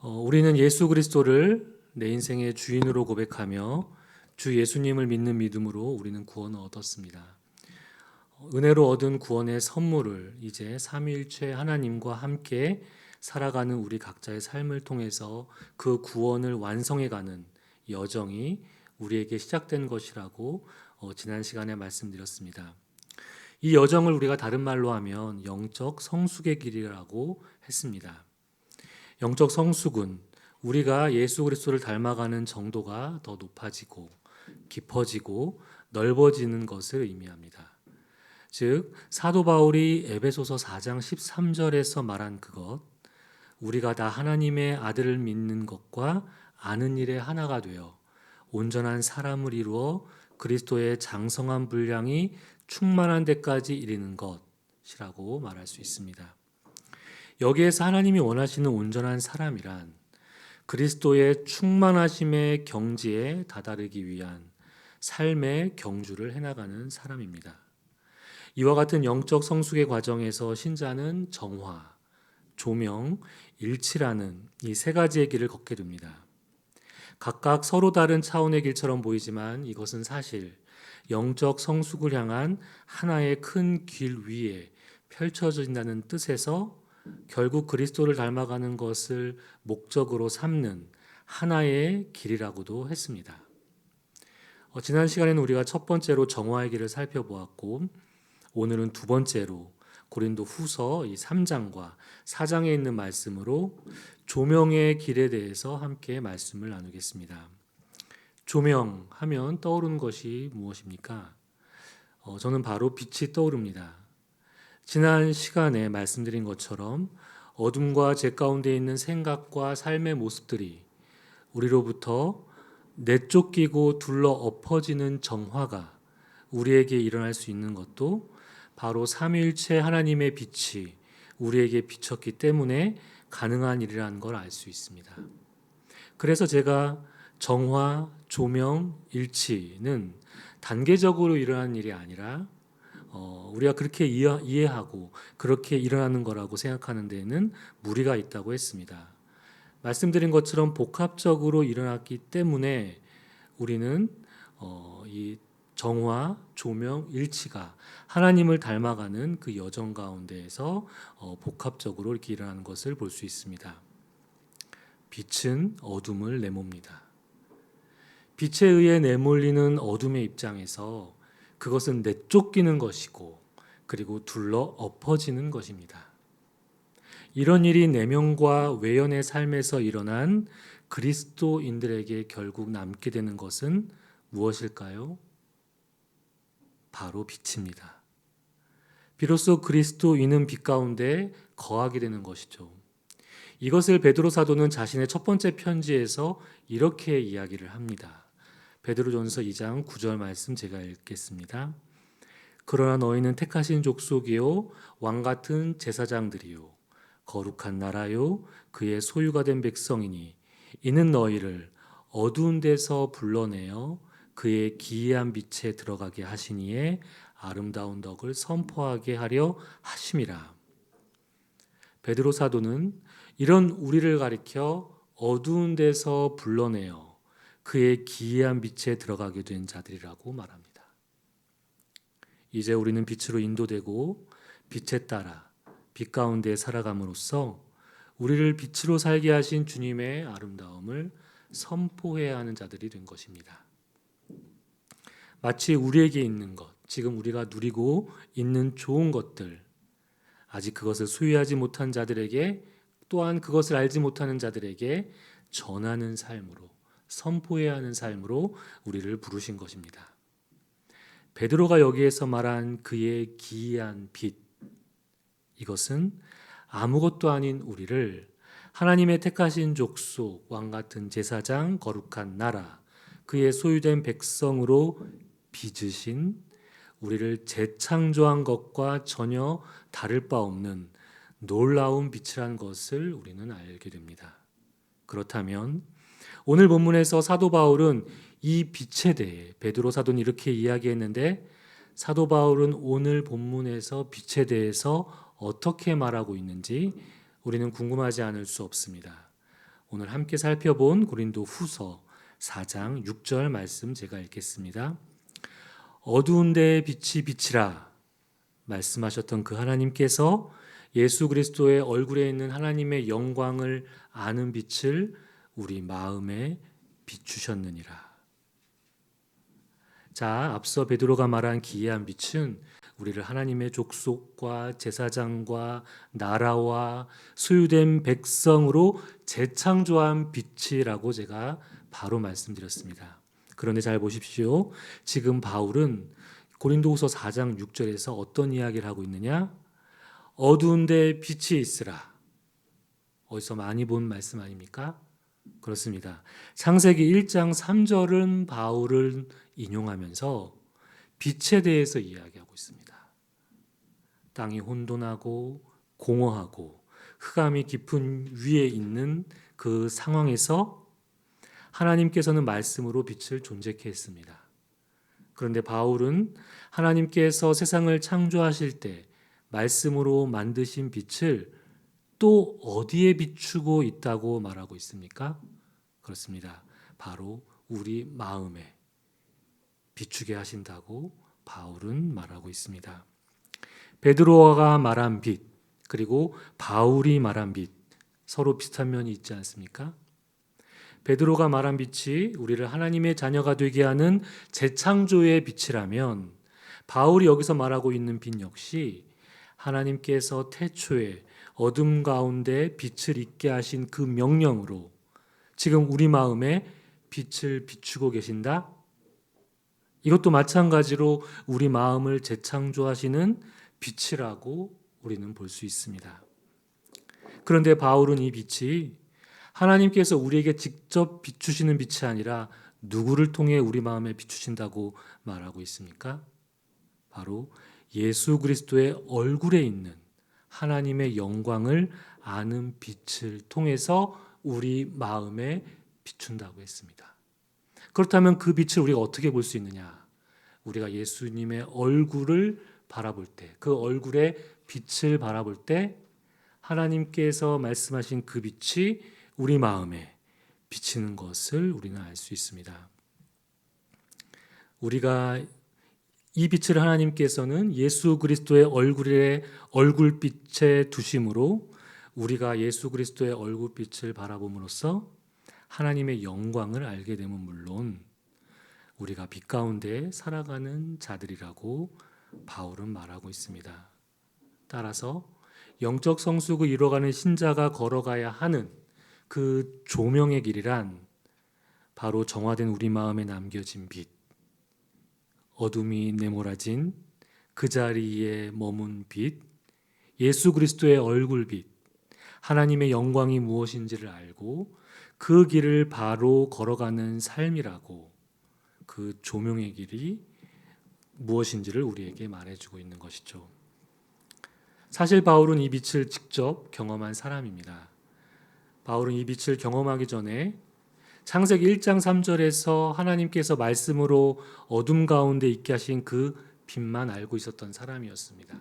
우리는 예수 그리스도를 내 인생의 주인으로 고백하며 주 예수님을 믿는 믿음으로 우리는 구원을 얻었습니다. 은혜로 얻은 구원의 선물을 이제 삼위일체 하나님과 함께 살아가는 우리 각자의 삶을 통해서 그 구원을 완성해가는 여정이 우리에게 시작된 것이라고 지난 시간에 말씀드렸습니다. 이 여정을 우리가 다른 말로 하면 영적 성숙의 길이라고 했습니다. 영적 성숙은 우리가 예수 그리스도를 닮아가는 정도가 더 높아지고 깊어지고 넓어지는 것을 의미합니다. 즉 사도 바울이 에베소서 4장 13절에서 말한 그것, 우리가 다 하나님의 아들을 믿는 것과 아는 일에 하나가 되어 온전한 사람을 이루어 그리스도의 장성한 분량이 충만한 데까지 이르는 것이라고 말할 수 있습니다. 여기에서 하나님이 원하시는 온전한 사람이란 그리스도의 충만하심의 경지에 다다르기 위한 삶의 경주를 해나가는 사람입니다. 이와 같은 영적 성숙의 과정에서 신자는 정화, 조명, 일치라는 이 세 가지의 길을 걷게 됩니다. 각각 서로 다른 차원의 길처럼 보이지만 이것은 사실 영적 성숙을 향한 하나의 큰 길 위에 펼쳐진다는 뜻에서 결국 그리스도를 닮아가는 것을 목적으로 삼는 하나의 길이라고도 했습니다. 지난 시간에는 우리가 첫 번째로 정화의 길을 살펴보았고 오늘은 두 번째로 고린도 후서 이 3장과 4장에 있는 말씀으로 조명의 길에 대해서 함께 말씀을 나누겠습니다. 조명하면 떠오르는 것이 무엇입니까? 저는 바로 빛이 떠오릅니다. 지난 시간에 말씀드린 것처럼 어둠과 제 가운데 있는 생각과 삶의 모습들이 우리로부터 내쫓기고 둘러 엎어지는 정화가 우리에게 일어날 수 있는 것도 바로 삼위일체 하나님의 빛이 우리에게 비쳤기 때문에 가능한 일이라는 걸 알 수 있습니다. 그래서 제가 정화, 조명, 일치는 단계적으로 일어나는 일이 아니라 우리가 그렇게 이해하고 그렇게 일어나는 거라고 생각하는 데에는 무리가 있다고 했습니다. 말씀드린 것처럼 복합적으로 일어났기 때문에 우리는 이 정화, 조명, 일치가 하나님을 닮아가는 그 여정 가운데에서 복합적으로 이렇게 일어나는 것을 볼 수 있습니다. 빛은 어둠을 내모입니다. 빛에 의해 내몰리는 어둠의 입장에서 그것은 내쫓기는 것이고 그리고 둘러 엎어지는 것입니다. 이런 일이 내면과 외연의 삶에서 일어난 그리스도인들에게 결국 남게 되는 것은 무엇일까요? 바로 빛입니다. 비로소 그리스도인은 빛 가운데 거하게 되는 것이죠. 이것을 베드로 사도는 자신의 첫 번째 편지에서 이렇게 이야기를 합니다. 베드로전서 2장 9절 말씀 제가 읽겠습니다. 그러나 너희는 택하신 족속이요 왕 같은 제사장들이요 거룩한 나라요 그의 소유가 된 백성이니 이는 너희를 어두운 데서 불러내어 그의 기이한 빛에 들어가게 하시니에 아름다운 덕을 선포하게 하려 하심이라. 베드로 사도는 이런 우리를 가리켜 어두운 데서 불러내어 그의 기이한 빛에 들어가게 된 자들이라고 말합니다. 이제 우리는 빛으로 인도되고 빛에 따라 빛 가운데 살아감으로써 우리를 빛으로 살게 하신 주님의 아름다움을 선포해야 하는 자들이 된 것입니다. 마치 우리에게 있는 것, 지금 우리가 누리고 있는 좋은 것들, 아직 그것을 소유하지 못한 자들에게 또한 그것을 알지 못하는 자들에게 전하는 삶으로, 선포해야 하는 삶으로 우리를 부르신 것입니다. 베드로가 여기에서 말한 그의 기이한 빛, 이것은 아무것도 아닌 우리를 하나님의 택하신 족속, 왕 같은 제사장, 거룩한 나라, 그의 소유된 백성으로 빚으신 우리를 재창조한 것과 전혀 다를 바 없는 놀라운 빛이라는 것을 우리는 알게 됩니다. 그렇다면 오늘 본문에서 사도 바울은 이 빛에 대해 베드로 사도는 이렇게 이야기했는데 사도 바울은 오늘 본문에서 빛에 대해서 어떻게 말하고 있는지 우리는 궁금하지 않을 수 없습니다. 오늘 함께 살펴본 고린도 후서 4장 6절 말씀 제가 읽겠습니다. 어두운 데에 빛이 비치라 말씀하셨던 그 하나님께서 예수 그리스도의 얼굴에 있는 하나님의 영광을 아는 빛을 우리 마음에 비추셨느니라. 자, 앞서 베드로가 말한 기이한 빛은 우리를 하나님의 족속과 제사장과 나라와 소유된 백성으로 재창조한 빛이라고 제가 바로 말씀드렸습니다. 그런데 잘 보십시오. 지금 바울은 고린도후서 4장 6절에서 어떤 이야기를 하고 있느냐? 어두운 데 빛이 있으라. 어디서 많이 본 말씀 아닙니까? 그렇습니다. 창세기 1장 3절은 바울을 인용하면서 빛에 대해서 이야기하고 있습니다. 땅이 혼돈하고 공허하고 흑암이 깊은 위에 있는 그 상황에서 하나님께서는 말씀으로 빛을 존재케 했습니다. 그런데 바울은 하나님께서 세상을 창조하실 때 말씀으로 만드신 빛을 또 어디에 비추고 있다고 말하고 있습니까? 그렇습니다. 바로 우리 마음에 비추게 하신다고 바울은 말하고 있습니다. 베드로가 말한 빛, 그리고 바울이 말한 빛, 서로 비슷한 면이 있지 않습니까? 베드로가 말한 빛이 우리를 하나님의 자녀가 되게 하는 재창조의 빛이라면 바울이 여기서 말하고 있는 빛 역시 하나님께서 태초에 어둠 가운데 빛을 있게 하신 그 명령으로 지금 우리 마음에 빛을 비추고 계신다? 이것도 마찬가지로 우리 마음을 재창조하시는 빛이라고 우리는 볼 수 있습니다. 그런데 바울은 이 빛이 하나님께서 우리에게 직접 비추시는 빛이 아니라 누구를 통해 우리 마음에 비추신다고 말하고 있습니까? 바로 예수 그리스도의 얼굴에 있는 하나님의 영광을 아는 빛을 통해서 우리 마음에 비춘다고 했습니다. 그렇다면 그 빛을 우리가 어떻게 볼 수 있느냐? 우리가 예수님의 얼굴을 바라볼 때, 그 얼굴의 빛을 바라볼 때 하나님께서 말씀하신 그 빛이 우리 마음에 비치는 것을 우리는 알 수 있습니다. 우리가 이 빛을 하나님께서는 예수 그리스도의 얼굴빛에 두심으로 우리가 예수 그리스도의 얼굴빛을 바라봄으로써 하나님의 영광을 알게 되면 물론 우리가 빛 가운데 살아가는 자들이라고 바울은 말하고 있습니다. 따라서 영적 성숙을 이뤄가는 신자가 걸어가야 하는 그 조명의 길이란 바로 정화된 우리 마음에 남겨진 빛, 어둠이 내몰아진 그 자리에 머문 빛, 예수 그리스도의 얼굴빛, 하나님의 영광이 무엇인지를 알고 그 길을 바로 걸어가는 삶이라고 그 조명의 길이 무엇인지를 우리에게 말해주고 있는 것이죠. 사실 바울은 이 빛을 직접 경험한 사람입니다. 바울은 이 빛을 경험하기 전에 창세기 1장 3절에서 하나님께서 말씀으로 어둠 가운데 있게 하신 그 빛만 알고 있었던 사람이었습니다.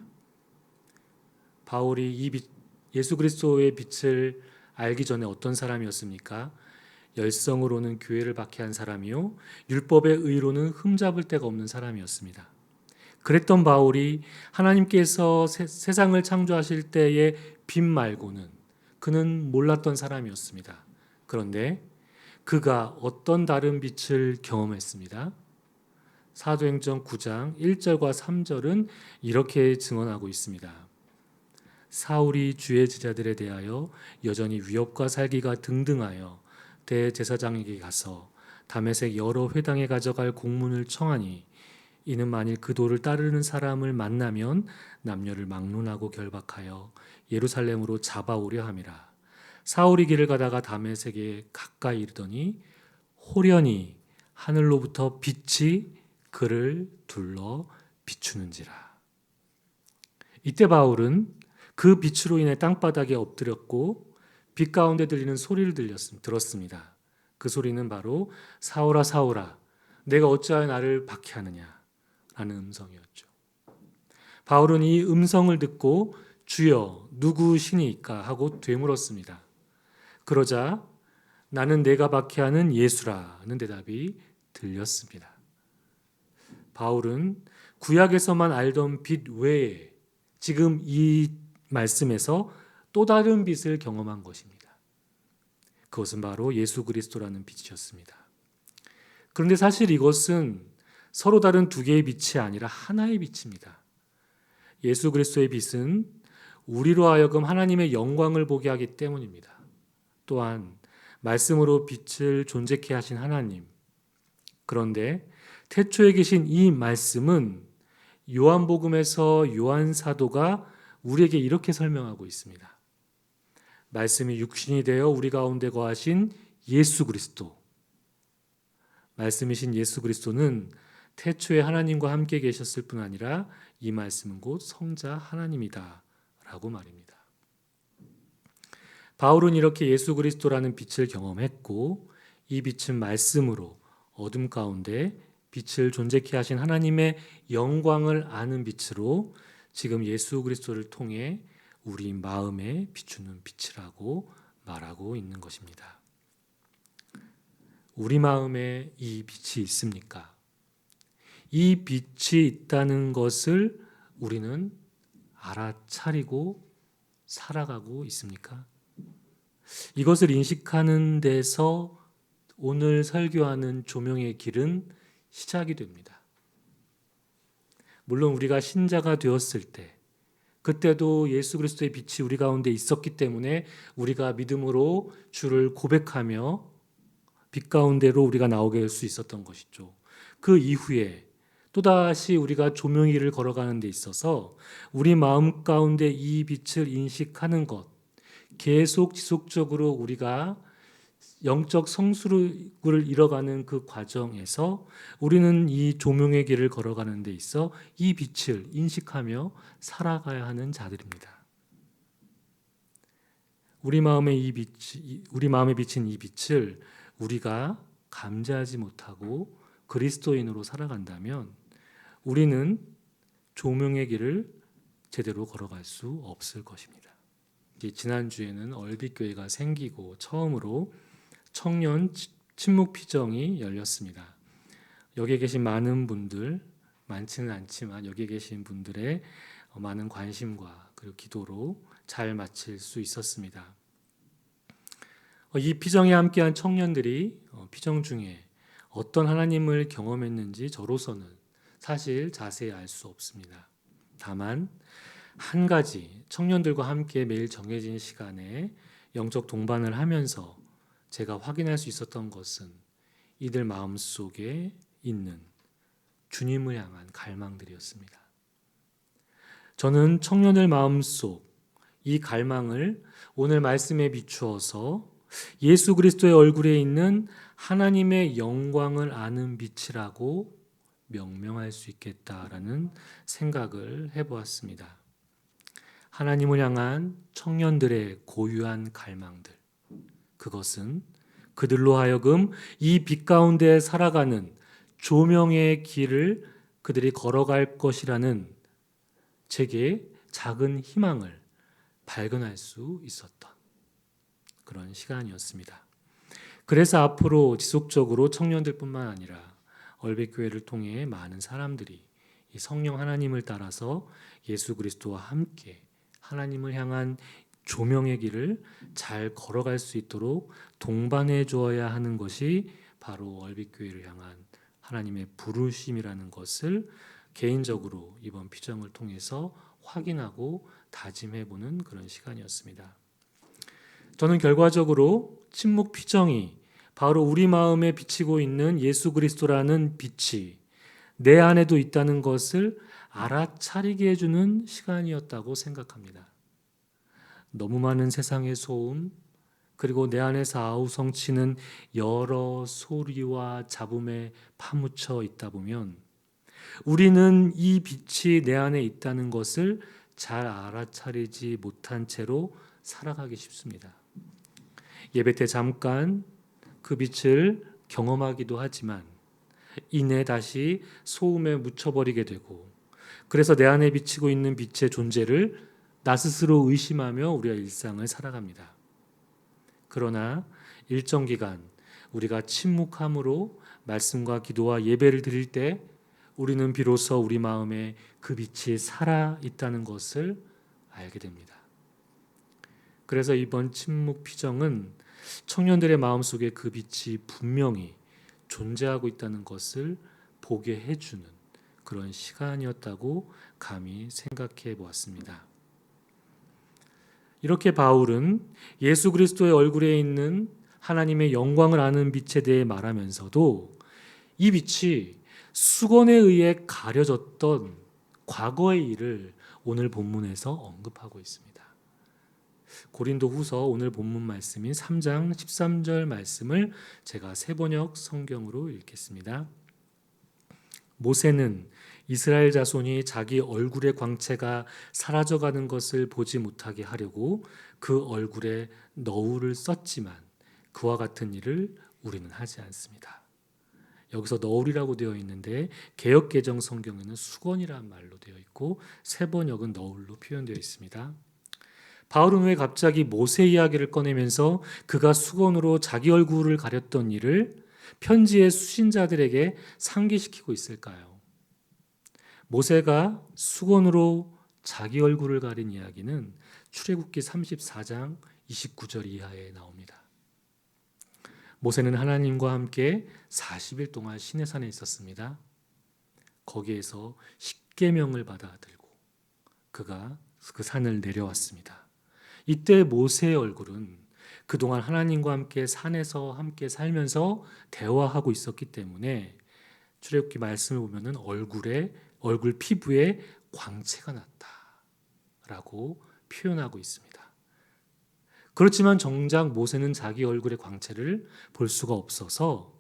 바울이 이 빛, 예수 그리스도의 빛을 알기 전에 어떤 사람이었습니까? 열성으로는 교회를 박해한 사람이요 율법의 의로는 흠잡을 데가 없는 사람이었습니다. 그랬던 바울이 하나님께서 세상을 창조하실 때의 빛 말고는 그는 몰랐던 사람이었습니다. 그런데 그가 어떤 다른 빛을 경험했습니다. 사도행전 9장 1절과 3절은 이렇게 증언하고 있습니다. 사울이 주의 제자들에 대하여 여전히 위협과 살기가 등등하여 대제사장에게 가서 다메섹 여러 회당에 가져갈 공문을 청하니 이는 만일 그 도를 따르는 사람을 만나면 남녀를 막론하고 결박하여 예루살렘으로 잡아오려 함이라. 사울이 길을 가다가 다메섹에 가까이 이르더니 호련히 하늘로부터 빛이 그를 둘러 비추는지라. 이때 바울은 그 빛으로 인해 땅바닥에 엎드렸고 빛 가운데 들리는 소리를 들었습니다. 그 소리는 바로 사울아 사울아 내가 어찌하여 나를 박해하느냐 라는 음성이었죠. 바울은 이 음성을 듣고 주여 누구시니까 하고 되물었습니다. 그러자 나는 내가 박해하는 예수라는 대답이 들렸습니다. 바울은 구약에서만 알던 빛 외에 지금 이 말씀에서 또 다른 빛을 경험한 것입니다. 그것은 바로 예수 그리스도라는 빛이었습니다. 그런데 사실 이것은 서로 다른 두 개의 빛이 아니라 하나의 빛입니다. 예수 그리스도의 빛은 우리로 하여금 하나님의 영광을 보게 하기 때문입니다. 또한 말씀으로 빛을 존재케 하신 하나님. 그런데 태초에 계신 이 말씀은 요한복음에서 요한 사도가 우리에게 이렇게 설명하고 있습니다. 말씀이 육신이 되어 우리 가운데 거하신 예수 그리스도. 말씀이신 예수 그리스도는 태초에 하나님과 함께 계셨을 뿐 아니라 이 말씀은 곧 성자 하나님이다 라고 말입니다. 바울은 이렇게 예수 그리스도라는 빛을 경험했고 이 빛은 말씀으로 어둠 가운데 빛을 존재케 하신 하나님의 영광을 아는 빛으로 지금 예수 그리스도를 통해 우리 마음에 비추는 빛이라고 말하고 있는 것입니다. 우리 마음에 이 빛이 있습니까? 이 빛이 있다는 것을 우리는 알아차리고 살아가고 있습니까? 이것을 인식하는 데서 오늘 설교하는 조명의 길은 시작이 됩니다. 물론 우리가 신자가 되었을 때 그때도 예수 그리스도의 빛이 우리 가운데 있었기 때문에 우리가 믿음으로 주를 고백하며 빛 가운데로 우리가 나오게 할 수 있었던 것이죠. 그 이후에 또다시 우리가 조명의 길을 걸어가는 데 있어서 우리 마음 가운데 이 빛을 인식하는 것, 계속 지속적으로 우리가 영적 성숙을 이뤄가는 그 과정에서 우리는 이 조명의 길을 걸어가는 데 있어 이 빛을 인식하며 살아가야 하는 자들입니다. 우리 마음에 비친 이 빛을 우리가 감지하지 못하고 그리스도인으로 살아간다면 우리는 조명의 길을 제대로 걸어갈 수 없을 것입니다. 지난주에는 얼빛교회가 생기고 처음으로 청년 침묵 피정이 열렸습니다. 여기에 계신 많은 분들, 많지는 않지만 여기에 계신 분들의 많은 관심과 그리고 기도로 잘 마칠 수 있었습니다. 이 피정에 함께한 청년들이 피정 중에 어떤 하나님을 경험했는지 저로서는 사실 자세히 알 수 없습니다. 다만 한 가지 청년들과 함께 매일 정해진 시간에 영적 동반을 하면서 제가 확인할 수 있었던 것은 이들 마음속에 있는 주님을 향한 갈망들이었습니다. 저는 청년들 마음속 이 갈망을 오늘 말씀에 비추어서 예수 그리스도의 얼굴에 있는 하나님의 영광을 아는 빛이라고 명명할 수 있겠다라는 생각을 해보았습니다. 하나님을 향한 청년들의 고유한 갈망들, 그것은 그들로 하여금 이 빛 가운데 살아가는 조명의 길을 그들이 걸어갈 것이라는 제게 작은 희망을 발견할 수 있었던 그런 시간이었습니다. 그래서 앞으로 지속적으로 청년들뿐만 아니라 얼빛교회를 통해 많은 사람들이 이 성령 하나님을 따라서 예수 그리스도와 함께 하나님을 향한 조명의 길을 잘 걸어갈 수 있도록 동반해 주어야 하는 것이 바로 얼빛교회를 향한 하나님의 부르심이라는 것을 개인적으로 이번 피정을 통해서 확인하고 다짐해 보는 그런 시간이었습니다. 저는 결과적으로 침묵 피정이 바로 우리 마음에 비치고 있는 예수 그리스도라는 빛이 내 안에도 있다는 것을 알아차리게 해주는 시간이었다고 생각합니다. 너무 많은 세상의 소음, 그리고 내 안에서 아우성치는 여러 소리와 잡음에 파묻혀 있다 보면 우리는 이 빛이 내 안에 있다는 것을 잘 알아차리지 못한 채로 살아가기 쉽습니다. 예배 때 잠깐 그 빛을 경험하기도 하지만 이내 다시 소음에 묻혀버리게 되고, 그래서 내 안에 비치고 있는 빛의 존재를 나 스스로 의심하며 우리가 일상을 살아갑니다. 그러나 일정 기간 우리가 침묵함으로 말씀과 기도와 예배를 드릴 때 우리는 비로소 우리 마음에 그 빛이 살아 있다는 것을 알게 됩니다. 그래서 이번 침묵 피정은 청년들의 마음속에 그 빛이 분명히 존재하고 있다는 것을 보게 해주는 그런 시간이었다고 감히 생각해 보았습니다. 이렇게 바울은 예수 그리스도의 얼굴에 있는 하나님의 영광을 아는 빛에 대해 말하면서도 이 빛이 수건에 의해 가려졌던 과거의 일을 오늘 본문에서 언급하고 있습니다. 고린도후서 오늘 본문 말씀인 3장 13절 말씀을 제가 세번역 성경으로 읽겠습니다. 모세는 이스라엘 자손이 자기 얼굴의 광채가 사라져가는 것을 보지 못하게 하려고 그 얼굴에 너울을 썼지만 그와 같은 일을 우리는 하지 않습니다. 여기서 너울이라고 되어 있는데 개역개정 성경에는 수건이라는 말로 되어 있고 세번역은 너울로 표현되어 있습니다. 바울은 왜 갑자기 모세 이야기를 꺼내면서 그가 수건으로 자기 얼굴을 가렸던 일을 편지의 수신자들에게 상기시키고 있을까요? 모세가 수건으로 자기 얼굴을 가린 이야기는 출애굽기 34장 29절 이하에 나옵니다. 모세는 하나님과 함께 40일 동안 시내산에 있었습니다. 거기에서 십계명을 받아 들고 그가 그 산을 내려왔습니다. 이때 모세의 얼굴은 그동안 하나님과 함께 산에서 함께 살면서 대화하고 있었기 때문에 출애굽기 말씀을 보면은 얼굴 피부에 광채가 났다라고 표현하고 있습니다. 그렇지만 정작 모세는 자기 얼굴의 광채를 볼 수가 없어서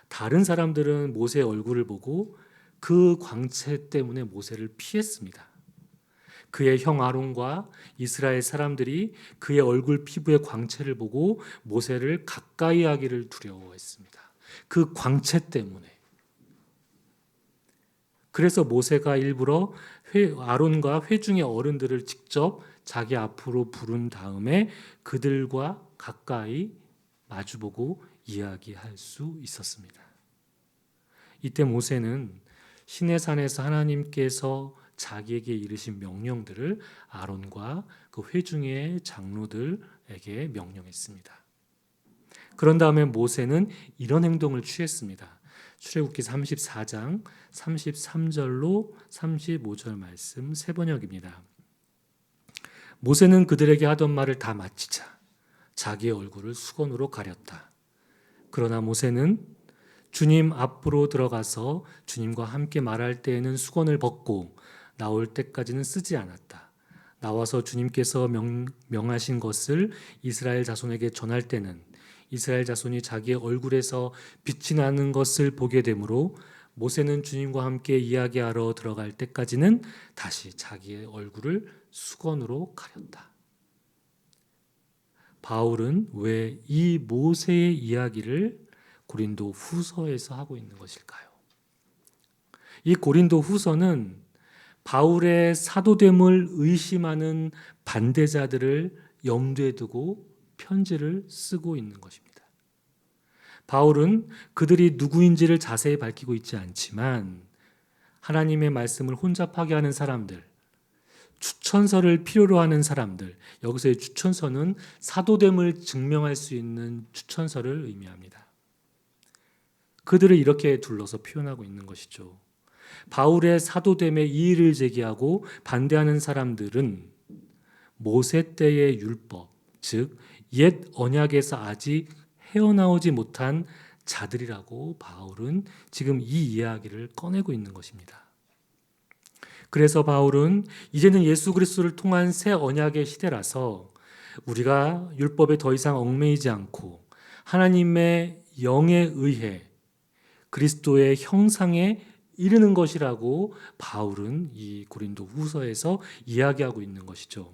다른 사람들은 모세의 얼굴을 보고 그 광채 때문에 모세를 피했습니다. 그의 형 아론과 이스라엘 사람들이 그의 얼굴 피부의 광채를 보고 모세를 가까이 하기를 두려워했습니다. 그 광채 때문에. 그래서 모세가 일부러 아론과 회중의 어른들을 직접 자기 앞으로 부른 다음에 그들과 가까이 마주보고 이야기할 수 있었습니다. 이때 모세는 시내산에서 하나님께서 자기에게 이르신 명령들을 아론과 그 회중의 장로들에게 명령했습니다. 그런 다음에 모세는 이런 행동을 취했습니다. 출애굽기 34장 33절로 35절 말씀 세번역입니다. 모세는 그들에게 하던 말을 다 마치자 자기의 얼굴을 수건으로 가렸다. 그러나 모세는 주님 앞으로 들어가서 주님과 함께 말할 때에는 수건을 벗고 나올 때까지는 쓰지 않았다. 나와서 주님께서 명하신 것을 이스라엘 자손에게 전할 때는 이스라엘 자손이 자기의 얼굴에서 빛이 나는 것을 보게 되므로 모세는 주님과 함께 이야기하러 들어갈 때까지는 다시 자기의 얼굴을 수건으로 가렸다. 바울은 왜 이 모세의 이야기를 고린도 후서에서 하고 있는 것일까요? 이 고린도 후서는 바울의 사도됨을 의심하는 반대자들을 염두에 두고 편지를 쓰고 있는 것입니다. 바울은 그들이 누구인지를 자세히 밝히고 있지 않지만 하나님의 말씀을 혼잡하게 하는 사람들, 추천서를 필요로 하는 사람들, 여기서의 추천서는 사도됨을 증명할 수 있는 추천서를 의미합니다. 그들을 이렇게 둘러서 표현하고 있는 것이죠. 바울의 사도됨에 이의를 제기하고 반대하는 사람들은 모세 때의 율법, 즉 옛 언약에서 아직 헤어나오지 못한 자들이라고 바울은 지금 이 이야기를 꺼내고 있는 것입니다. 그래서 바울은 이제는 예수 그리스도를 통한 새 언약의 시대라서 우리가 율법에 더 이상 얽매이지 않고 하나님의 영에 의해 그리스도의 형상에 이르는 것이라고 바울은 이 고린도 후서에서 이야기하고 있는 것이죠.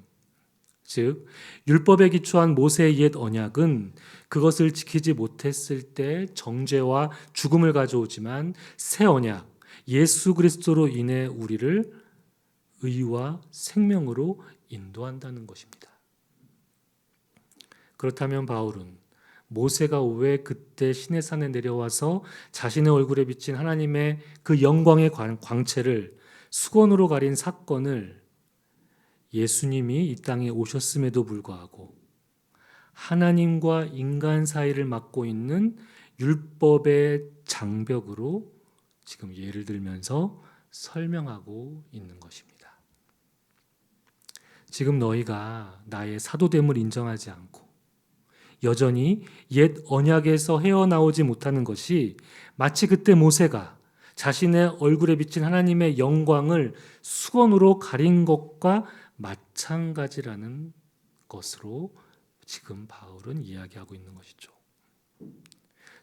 즉 율법에 기초한 모세의 옛 언약은 그것을 지키지 못했을 때 정죄와 죽음을 가져오지만 새 언약 예수 그리스도로 인해 우리를 의와 생명으로 인도한다는 것입니다. 그렇다면 바울은 모세가 왜 그때 시내산에 내려와서 자신의 얼굴에 비친 하나님의 그 영광의 광채를 수건으로 가린 사건을 예수님이 이 땅에 오셨음에도 불구하고 하나님과 인간 사이를 막고 있는 율법의 장벽으로 지금 예를 들면서 설명하고 있는 것입니다. 지금 너희가 나의 사도됨을 인정하지 않고 여전히 옛 언약에서 헤어나오지 못하는 것이 마치 그때 모세가 자신의 얼굴에 비친 하나님의 영광을 수건으로 가린 것과 마찬가지라는 것으로 지금 바울은 이야기하고 있는 것이죠.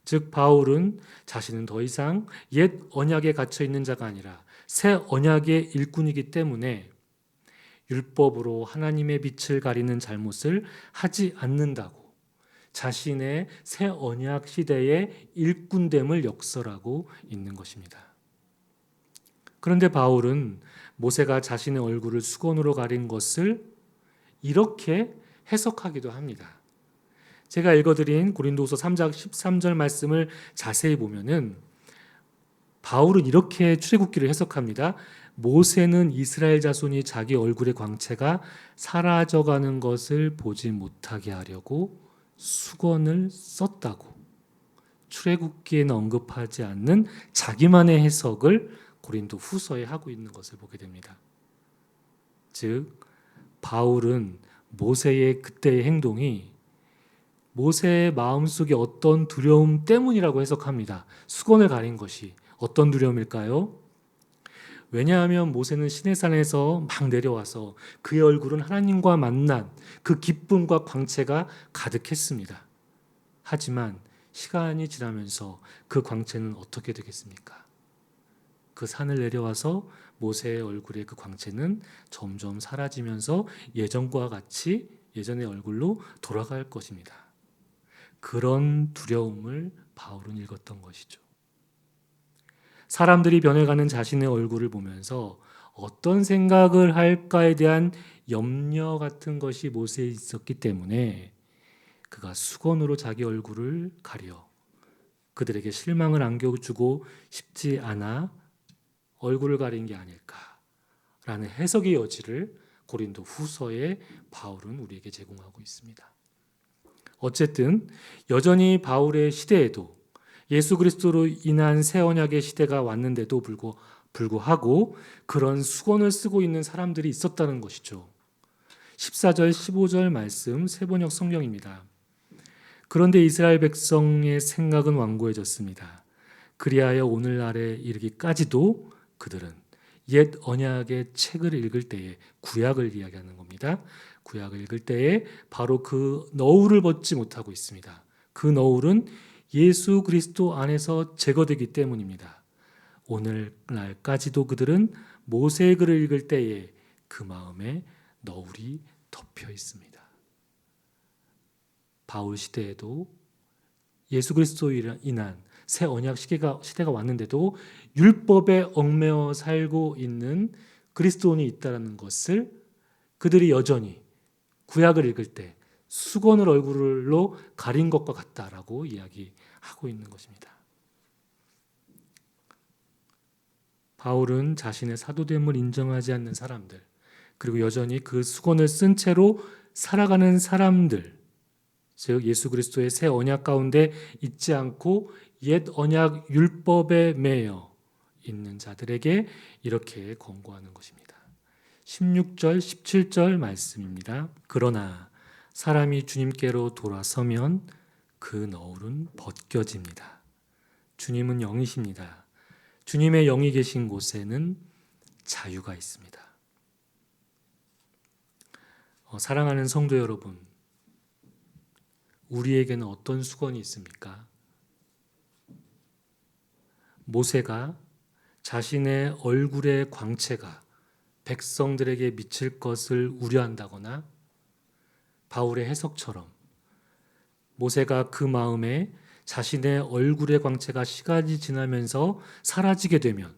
즉 바울은 자신은 더 이상 옛 언약에 갇혀 있는 자가 아니라 새 언약의 일꾼이기 때문에 율법으로 하나님의 빛을 가리는 잘못을 하지 않는다고 자신의 새 언약 시대의 일꾼됨을 역설하고 있는 것입니다. 그런데 바울은 모세가 자신의 얼굴을 수건으로 가린 것을 이렇게 해석하기도 합니다. 제가 읽어드린 고린도후서 3장 13절 말씀을 자세히 보면은 바울은 이렇게 출애굽기를 해석합니다. 모세는 이스라엘 자손이 자기 얼굴의 광채가 사라져가는 것을 보지 못하게 하려고 수건을 썼다고 출애굽기에는 언급하지 않는 자기만의 해석을 고린도 후서에 하고 있는 것을 보게 됩니다. 즉 바울은 모세의 그때의 행동이 모세의 마음속에 어떤 두려움 때문이라고 해석합니다. 수건을 가린 것이 어떤 두려움일까요? 왜냐하면 모세는 시내산에서 막 내려와서 그의 얼굴은 하나님과 만난 그 기쁨과 광채가 가득했습니다. 하지만 시간이 지나면서 그 광채는 어떻게 되겠습니까? 그 산을 내려와서 모세의 얼굴의 그 광채는 점점 사라지면서 예전과 같이 예전의 얼굴로 돌아갈 것입니다. 그런 두려움을 바울은 읽었던 것이죠. 사람들이 변해가는 자신의 얼굴을 보면서 어떤 생각을 할까에 대한 염려 같은 것이 모세에 있었기 때문에 그가 수건으로 자기 얼굴을 가려 그들에게 실망을 안겨주고 싶지 않아 얼굴을 가린 게 아닐까라는 해석의 여지를 고린도 후서에 바울은 우리에게 제공하고 있습니다. 어쨌든 여전히 바울의 시대에도 예수 그리스도로 인한 새 언약의 시대가 왔는데도 불구하고 그런 수건을 쓰고 있는 사람들이 있었다는 것이죠. 14절 15절 말씀 세번역 성경입니다. 그런데 이스라엘 백성의 생각은 완고해졌습니다. 그리하여 오늘날에 이르기까지도 그들은 옛 언약의 책을 읽을 때에 구약을 이야기하는 겁니다. 구약을 읽을 때에 바로 그 너울을 벗지 못하고 있습니다. 그 너울은 예수 그리스도 안에서 제거되기 때문입니다. 오늘날까지도 그들은 모세의 글을 읽을 때에 그 마음에 너울이 덮여 있습니다. 바울 시대에도 예수 그리스도로 인한 새 언약 시대가 왔는데도 율법에 얽매여 살고 있는 그리스도인이 있다는 것을 그들이 여전히 구약을 읽을 때 수건을 얼굴로 가린 것과 같다라고 이야기하고 있는 것입니다. 바울은 자신의 사도됨을 인정하지 않는 사람들, 그리고 여전히 그 수건을 쓴 채로 살아가는 사람들, 즉 예수 그리스도의 새 언약 가운데 있지 않고 옛 언약 율법에 매여 있는 자들에게 이렇게 권고하는 것입니다. 16절, 17절 말씀입니다. 그러나 사람이 주님께로 돌아서면 그 너울은 벗겨집니다. 주님은 영이십니다. 주님의 영이 계신 곳에는 자유가 있습니다. 사랑하는 성도 여러분, 우리에게는 어떤 수건이 있습니까? 모세가 자신의 얼굴의 광채가 백성들에게 미칠 것을 우려한다거나 바울의 해석처럼 모세가 그 마음에 자신의 얼굴의 광채가 시간이 지나면서 사라지게 되면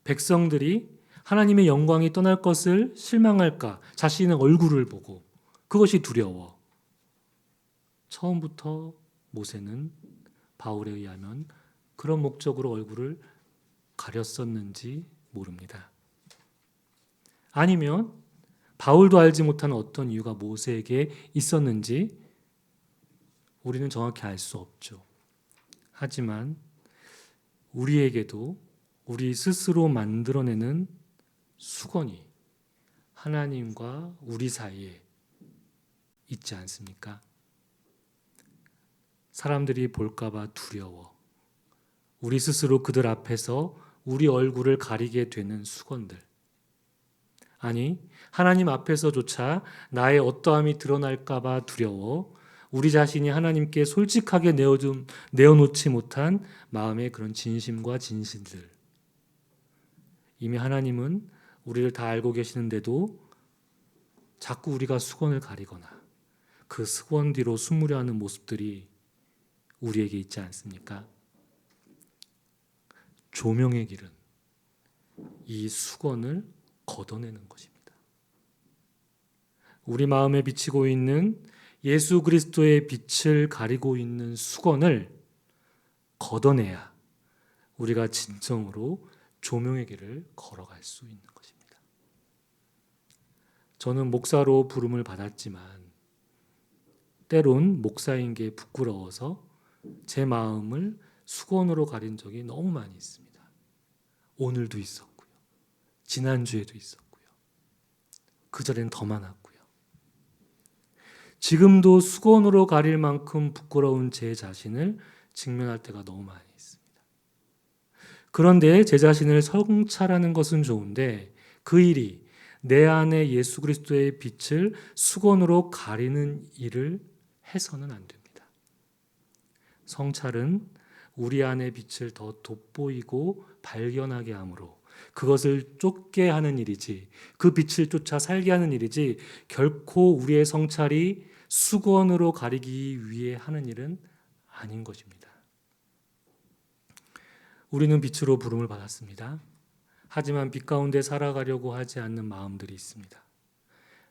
백성들이 하나님의 영광이 떠날 것을 실망할까? 자신의 얼굴을 보고 그것이 두려워. 처음부터 모세는 바울에 의하면 그런 목적으로 얼굴을 가렸었는지 모릅니다. 아니면 바울도 알지 못한 어떤 이유가 모세에게 있었는지 우리는 정확히 알 수 없죠. 하지만 우리에게도 우리 스스로 만들어내는 수건이 하나님과 우리 사이에 있지 않습니까? 사람들이 볼까봐 두려워 우리 스스로 그들 앞에서 우리 얼굴을 가리게 되는 수건들. 아니, 하나님 앞에서조차 나의 어떠함이 드러날까봐 두려워 우리 자신이 하나님께 솔직하게 내어놓지 못한 마음의 그런 진심과 진실들. 이미 하나님은 우리를 다 알고 계시는데도 자꾸 우리가 수건을 가리거나 그 수건 뒤로 숨으려 하는 모습들이 우리에게 있지 않습니까? 조명의 길은 이 수건을 걷어내는 것입니다. 우리 마음에 비치고 있는 예수 그리스도의 빛을 가리고 있는 수건을 걷어내야 우리가 진정으로 조명의 길을 걸어갈 수 있는 것입니다. 저는 목사로 부름을 받았지만 때론 목사인 게 부끄러워서 제 마음을 수건으로 가린 적이 너무 많이 있습니다. 오늘도 있었고요. 지난주에도 있었고요. 그전엔 더 많았고요. 지금도 수건으로 가릴 만큼 부끄러운 제 자신을 직면할 때가 너무 많이 있습니다. 그런데 제 자신을 성찰하는 것은 좋은데 그 일이 내 안에 예수 그리스도의 빛을 수건으로 가리는 일을 해서는 안 됩니다. 성찰은 우리 안의 빛을 더 돋보이고 발견하게 함으로 그것을 쫓게 하는 일이지 그 빛을 쫓아 살게 하는 일이지 결코 우리의 성찰이 수건으로 가리기 위해 하는 일은 아닌 것입니다. 우리는 빛으로 부름을 받았습니다. 하지만 빛 가운데 살아가려고 하지 않는 마음들이 있습니다.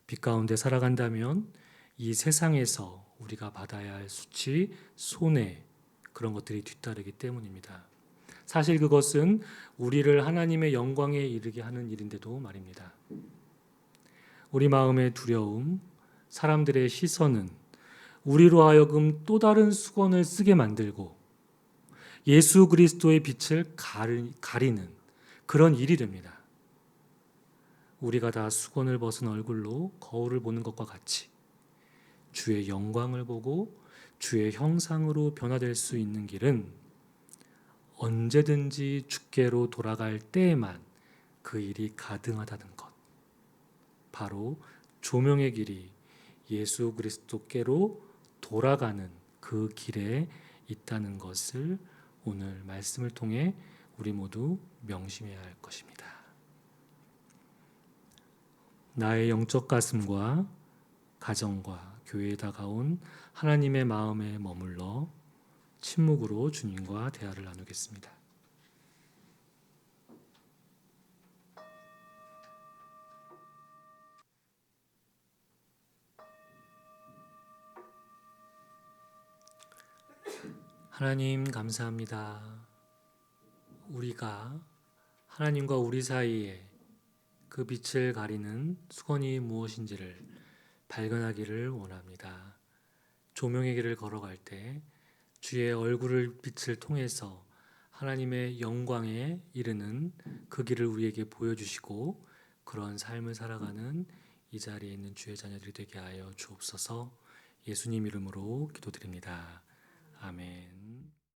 빛 가운데 살아간다면 이 세상에서 우리가 받아야 할 수치, 손해 그런 것들이 뒤따르기 때문입니다. 사실 그것은 우리를 하나님의 영광에 이르게 하는 일인데도 말입니다. 우리 마음의 두려움, 사람들의 시선은 우리로 하여금 또 다른 수건을 쓰게 만들고 예수 그리스도의 빛을 가리는 그런 일이 됩니다. 우리가 다 수건을 벗은 얼굴로 거울을 보는 것과 같이 주의 영광을 보고 주의 형상으로 변화될 수 있는 길은 언제든지 주께로 돌아갈 때에만 그 일이 가능하다는 것. 바로 조명의 길이 예수 그리스도께로 돌아가는 그 길에 있다는 것을 오늘 말씀을 통해 우리 모두 명심해야 할 것입니다. 나의 영적 가슴과 가정과 교회에 다가온 하나님의 마음에 머물러 침묵으로 주님과 대화를 나누겠습니다. 하나님 감사합니다. 우리가 하나님과 우리 사이에 그 빛을 가리는 수건이 무엇인지를 발견하기를 원합니다. 조명의 길을 걸어갈 때 주의 얼굴을 빛을 통해서 하나님의 영광에 이르는 그 길을 우리에게 보여주시고 그런 삶을 살아가는 이 자리에 있는 주의 자녀들이 되게 하여 주옵소서. 예수님 이름으로 기도드립니다. 아멘.